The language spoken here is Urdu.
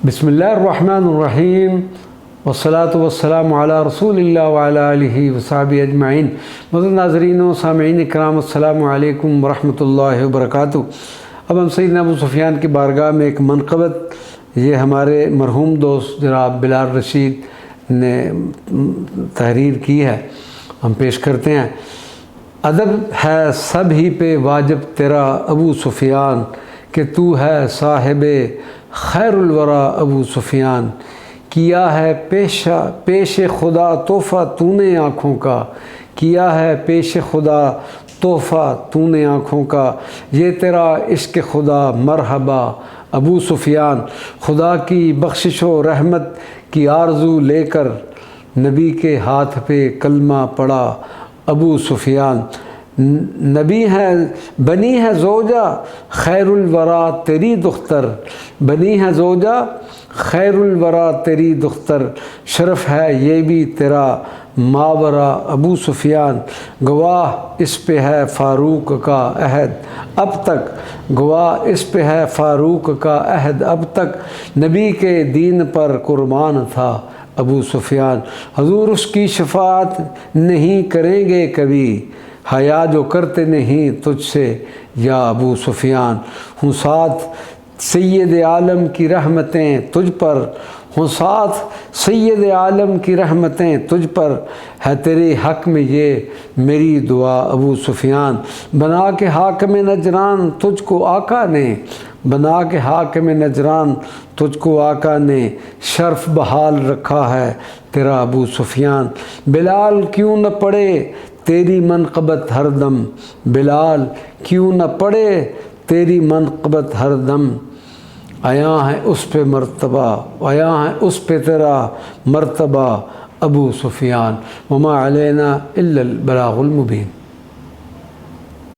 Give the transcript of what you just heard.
بسم اللہ الرحمن الرحیم والصلاة والسلام علی رسول اللہ وعلی آلہ وصحبہ اجمعین۔ معزز ناظرین و سامعین اکرام، السلام علیکم ورحمۃ اللہ وبرکاتہ۔ اب ہم سیدنا ابو سفیان کی بارگاہ میں ایک منقبت یہ ہمارے مرحوم دوست جناب بلال رشید نے تحریر کی ہے، ہم پیش کرتے ہیں۔ ادب ہے سب ہی پہ واجب تیرا ابو سفیان، کہ تو ہے صاحب خیر الورا ابو سفیان۔ کیا ہے پیش خدا تحفہ تو نے آنکھوں کا، کیا ہے پیش خدا تحفہ تو نے آنکھوں کا، یہ تیرا عشق خدا مرحبا ابو سفیان۔ خدا کی بخشش و رحمت کی آرزو لے کر نبی کے ہاتھ پہ کلمہ پڑا ابو سفیان۔ نبی ہے بنی ہے زوجہ خیر الورا تیری دختر، بنی ہے زوجہ خیر الورا تیری دختر، شرف ہے یہ بھی تیرا ماورا ابو سفیان۔ گواہ اس پہ ہے فاروق کا عہد اب تک، گواہ اس پہ ہے فاروق کا عہد اب تک، نبی کے دین پر قربان تھا ابو سفیان۔ حضور اس کی شفاعت نہیں کریں گے کبھی، حیا جو کرتے نہیں تجھ سے یا ابو سفیان۔ ہوں ساتھ سید عالم کی رحمتیں تجھ پر، ہوں ساتھ سید عالم کی رحمتیں تجھ پر، ہے تیرے حق میں یہ میری دعا ابو سفیان۔ بنا کے حاکم نجران تجھ کو آقا نے، بنا کے حاکم نجران تجھ کو آقا نے، شرف بحال رکھا ہے تیرا ابو سفیان۔ بلال کیوں نہ پڑے تیری منقبت ہر دم، بلال کیوں نہ پڑے تیری منقبت ہر دم، آیا ہے اس پہ مرتبہ، آیا ہے اس پہ تیرا مرتبہ ابو سفیان۔ وما علینا الا البلاغ المبین۔